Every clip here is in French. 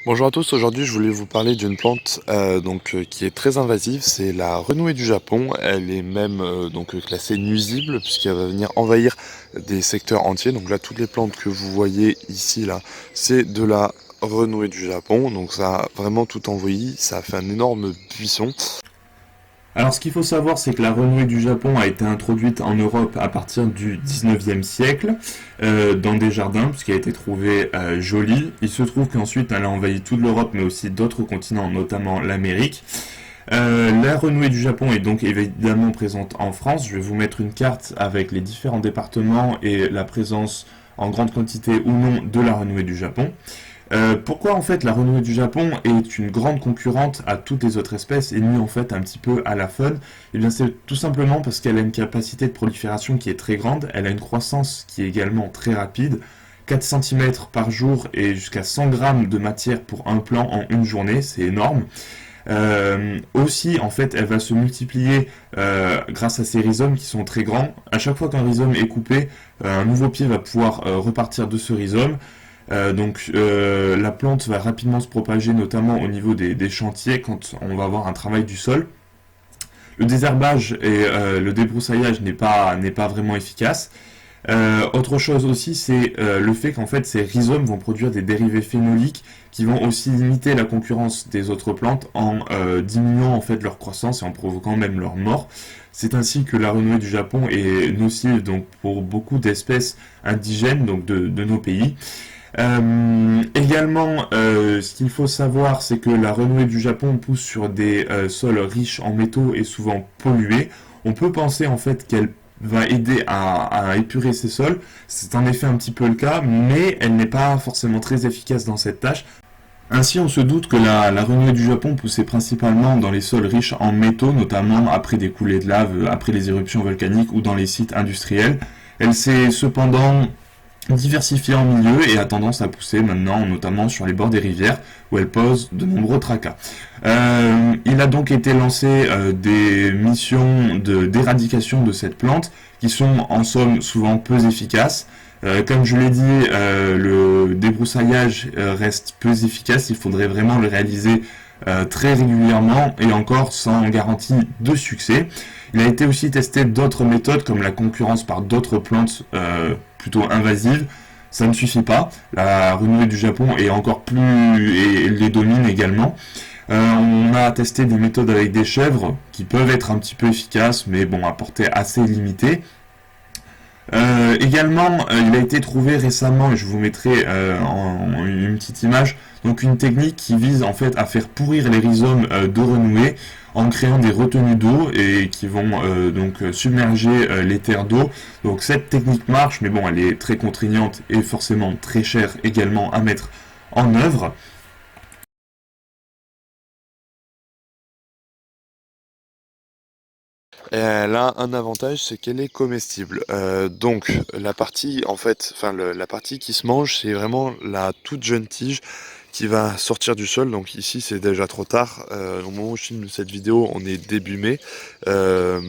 Bonjour à tous, aujourd'hui je voulais vous parler d'une plante qui est très invasive, c'est la renouée du Japon. Elle est même classée nuisible puisqu'elle va venir envahir des secteurs entiers. Donc là toutes les plantes que vous voyez ici là, c'est de la renouée du Japon. Donc ça a vraiment tout envahi, ça a fait un énorme buisson. Alors ce qu'il faut savoir, c'est que la renouée du Japon a été introduite en Europe à partir du 19e siècle dans des jardins, puisqu'elle a été trouvée jolie. Il se trouve qu'ensuite elle a envahi toute l'Europe, mais aussi d'autres continents, notamment l'Amérique. La renouée du Japon est donc évidemment présente en France. Je vais vous mettre une carte avec les différents départements et la présence en grande quantité ou non de la renouée du Japon. Pourquoi en fait la renouée du Japon est une grande concurrente à toutes les autres espèces et nuit en fait un petit peu à la faune? Eh bien c'est tout simplement parce qu'elle a une capacité de prolifération qui est très grande, elle a une croissance qui est également très rapide, 4 cm par jour et jusqu'à 100 grammes de matière pour un plant en une journée, c'est énorme. Aussi, en fait, elle va se multiplier grâce à ses rhizomes qui sont très grands. À chaque fois qu'un rhizome est coupé, un nouveau pied va pouvoir repartir de ce rhizome. La plante va rapidement se propager, notamment au niveau des chantiers, quand on va avoir un travail du sol. Le désherbage et le débroussaillage n'est pas vraiment efficace. Autre chose aussi, c'est le fait qu'en fait ces rhizomes vont produire des dérivés phénoliques qui vont aussi limiter la concurrence des autres plantes en diminuant en fait leur croissance et en provoquant même leur mort. C'est ainsi que la renouée du Japon est nocive donc pour beaucoup d'espèces indigènes donc de nos pays. Également, ce qu'il faut savoir, c'est que la renouée du Japon pousse sur des sols riches en métaux et souvent pollués. On peut penser en fait qu'elle va aider à épurer ces sols. C'est en effet un petit peu le cas, mais elle n'est pas forcément très efficace dans cette tâche. Ainsi, on se doute que la renouée du Japon poussait principalement dans les sols riches en métaux, notamment après des coulées de lave, après les éruptions volcaniques ou dans les sites industriels. Elle s'est cependant diversifiée en milieu et a tendance à pousser maintenant, notamment sur les bords des rivières, où elle pose de nombreux tracas. Il a donc été lancé des missions d'éradication de cette plante, qui sont en somme souvent peu efficaces. Comme je l'ai dit, le débroussaillage reste peu efficace, il faudrait vraiment le réaliser très régulièrement et encore sans garantie de succès. Il a été aussi testé d'autres méthodes comme la concurrence par d'autres plantes plutôt invasives. Ça ne suffit pas. La renouée du Japon est encore plus et les domine également. On a testé des méthodes avec des chèvres qui peuvent être un petit peu efficaces, mais bon, à portée assez limitée. Également, il a été trouvé récemment, et je vous mettrai une petite image, donc une technique qui vise en fait à faire pourrir les rhizomes de renouée en créant des retenues d'eau et qui vont submerger les terres d'eau. Donc cette technique marche, mais bon, elle est très contraignante et forcément très chère également à mettre en œuvre. Et elle a un avantage, c'est qu'elle est comestible. Donc la partie en fait, la partie qui se mange, c'est vraiment la toute jeune tige qui va sortir du sol. Donc ici, c'est déjà trop tard. Au moment où je filme cette vidéo, on est début mai. Le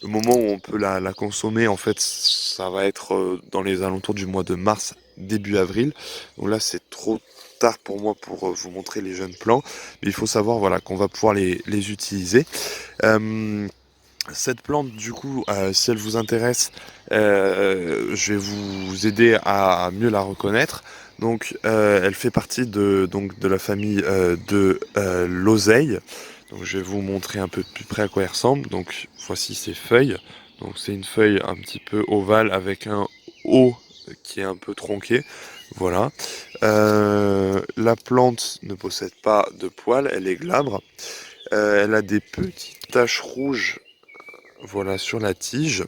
moment où on peut la consommer, en fait, ça va être dans les alentours du mois de mars, début avril. Donc là, c'est trop tard pour moi pour vous montrer les jeunes plants. Mais il faut savoir voilà, qu'on va pouvoir les utiliser. Euh, Cette plante, du coup, si elle vous intéresse, je vais vous aider à mieux la reconnaître. Donc, elle fait partie de la famille de l'oseille. Donc, je vais vous montrer un peu plus près à quoi elle ressemble. Donc, voici ses feuilles. Donc, c'est une feuille un petit peu ovale avec un haut qui est un peu tronqué. Voilà. La plante ne possède pas de poils, elle est glabre. Elle a des petites taches rouges voilà, sur la tige.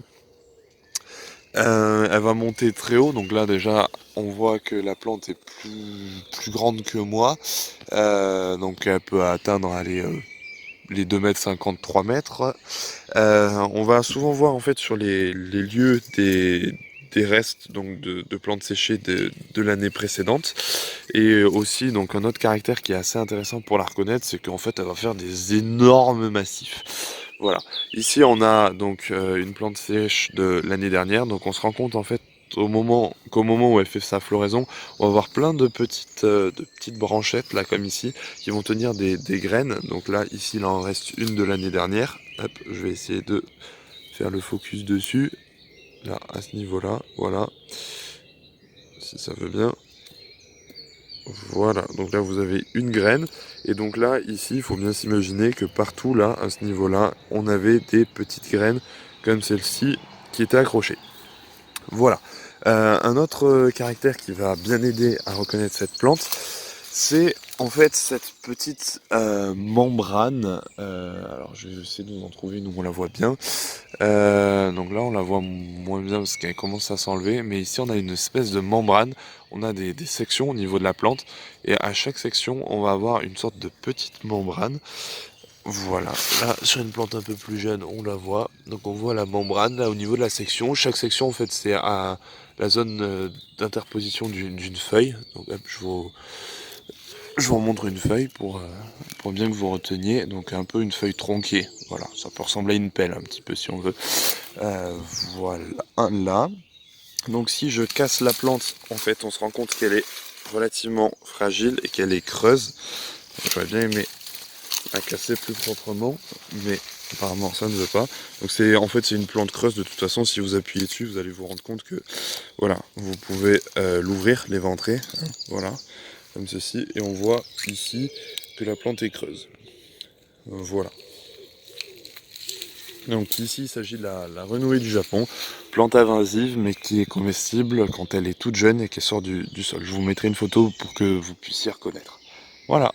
Elle va monter très haut, donc là déjà on voit que la plante est plus grande que moi. Donc elle peut atteindre allez, les 2,50 m, 3 mètres. On va souvent voir en fait sur les lieux des restes donc de plantes séchées de l'année précédente. Et aussi donc un autre caractère qui est assez intéressant pour la reconnaître, c'est qu'en fait elle va faire des énormes massifs. Voilà. Ici, on a donc une plante sèche de l'année dernière. Donc, on se rend compte en fait qu'au moment où elle fait sa floraison, on va avoir plein de petites branchettes, là, comme ici, qui vont tenir des graines. Donc là, ici, il en reste une de l'année dernière. Hop, je vais essayer de faire le focus dessus. Là, à ce niveau-là, voilà. Si ça veut bien. Voilà, donc là vous avez une graine, et donc là, ici, il faut bien s'imaginer que partout, là, à ce niveau-là, on avait des petites graines, comme celle-ci, qui étaient accrochées. Voilà. Un autre caractère qui va bien aider à reconnaître cette plante, c'est en fait cette petite membrane. Alors je vais essayer de vous en trouver une où on la voit bien. Donc là on la voit moins bien parce qu'elle commence à s'enlever, mais ici on a une espèce de membrane. On a des sections au niveau de la plante, et à chaque section on va avoir une sorte de petite membrane. Voilà, là sur une plante un peu plus jeune, on la voit. Donc on voit la membrane là au niveau de la section. Chaque section en fait c'est à la zone d'interposition d'une feuille. Donc hop, je vous remontre une feuille pour bien que vous reteniez. Donc un peu une feuille tronquée. Voilà, ça peut ressembler à une pelle un petit peu si on veut. Euh, voilà, là. Donc si je casse la plante, en fait on se rend compte qu'elle est relativement fragile et qu'elle est creuse. J'aurais bien aimé à casser plus proprement, mais apparemment ça ne veut pas. Donc c'est une plante creuse. De toute façon, si vous appuyez dessus, vous allez vous rendre compte que voilà, vous pouvez l'ouvrir, l'éventrer, hein, voilà, comme ceci, et on voit ici que la plante est creuse. Voilà. Donc ici il s'agit de la renouée du Japon, plante invasive mais qui est comestible quand elle est toute jeune et qu'elle sort du sol. Je vous mettrai une photo pour que vous puissiez reconnaître. Voilà.